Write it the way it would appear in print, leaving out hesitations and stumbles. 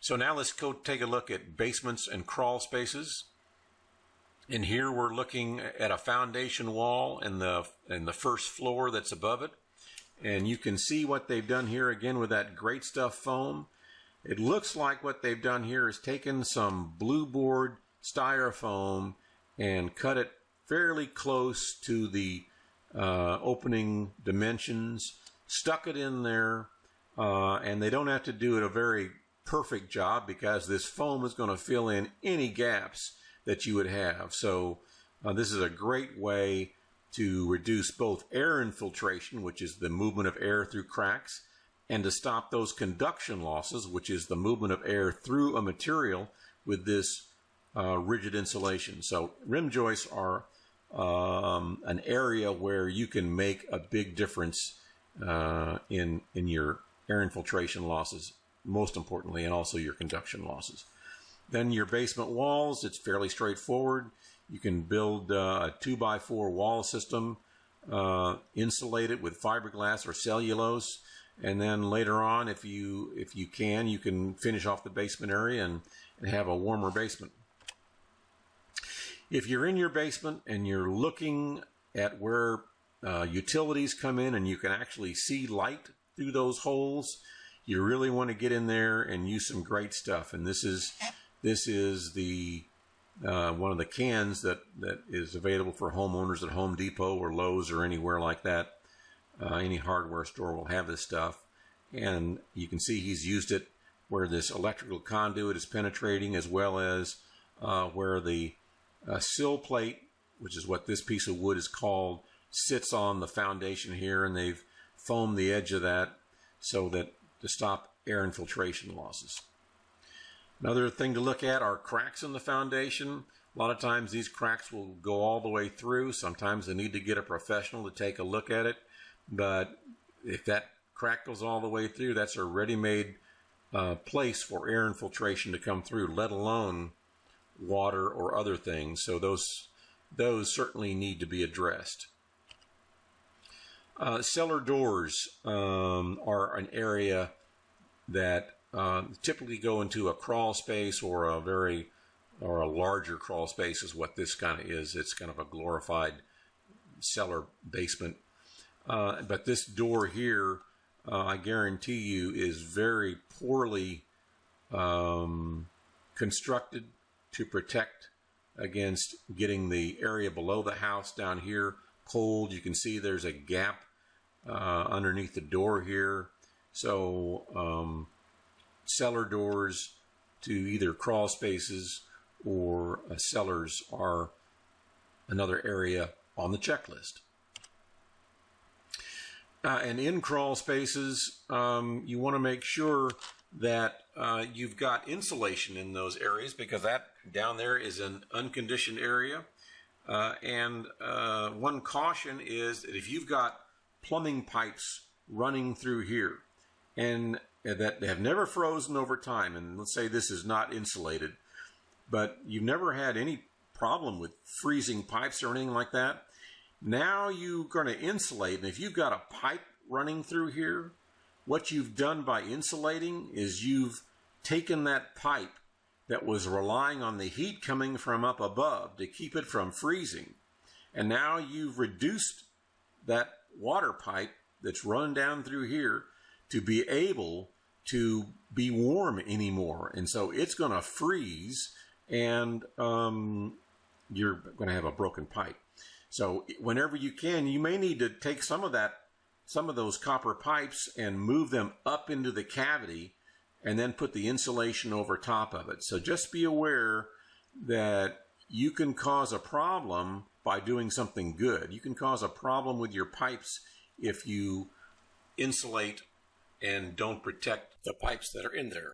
So now let's go take a look at basements and crawl spaces. And here we're looking at a foundation wall and the first floor that's above it. And you can see what they've done here again with that Great Stuff foam. It looks like what they've done here is taken some blue board styrofoam and cut it fairly close to the opening dimensions, stuck it in there, and they don't have to do it a very perfect job because this foam is going to fill in any gaps that you would have. So this is a great way to reduce both air infiltration, which is the movement of air through cracks, and to stop those conduction losses, which is the movement of air through a material with this rigid insulation. So rim joists are an area where you can make a big difference in your air infiltration losses, most importantly, and also your conduction losses. Then your basement walls, it's fairly straightforward. You can build a 2x4 wall system, insulate it with fiberglass or cellulose, and then later on, if you can finish off the basement area and have a warmer basement. If you're in your basement and you're looking at where utilities come in and you can actually see light through those holes, you really want to get in there and use some great stuff. And this is the one of the cans that is available for homeowners at Home Depot or Lowe's or anywhere like that. Any hardware store will have this stuff, and you can see he's used it where this electrical conduit is penetrating, as well as where the sill plate, which is what this piece of wood is called, sits on the foundation here, and they've foamed the edge of that so that to stop air infiltration losses. Another thing to look at are cracks in the foundation. A lot of times these cracks will go all the way through. Sometimes they need to get a professional to take a look at it. But if that crack goes all the way through, that's a ready-made place for air infiltration to come through, let alone water or other things. So those certainly need to be addressed. Cellar doors are an area that typically go into a crawl space or a larger crawl space is what this kind of is. It's kind of a glorified cellar basement. But this door here, I guarantee you, is very poorly constructed to protect against getting the area below the house down here cold. You can see there's a gap underneath the door here. So cellar doors to either crawl spaces or cellars are another area on the checklist. And in crawl spaces, you want to make sure that you've got insulation in those areas, because that down there is an unconditioned area. And one caution is that if you've got plumbing pipes running through here and that have never frozen over time, and let's say this is not insulated, but you've never had any problem with freezing pipes or anything like that, now you're going to insulate. And if you've got a pipe running through here, what you've done by insulating is you've taken that pipe that was relying on the heat coming from up above to keep it from freezing, and now you've reduced that water pipe that's run down through here to be able to be warm anymore. And so it's going to freeze, and you're going to have a broken pipe. So whenever you can, you may need to take some of those copper pipes and move them up into the cavity and then put the insulation over top of it. So just be aware that you can cause a problem by doing something good. You can cause a problem with your pipes if you insulate and don't protect the pipes that are in there.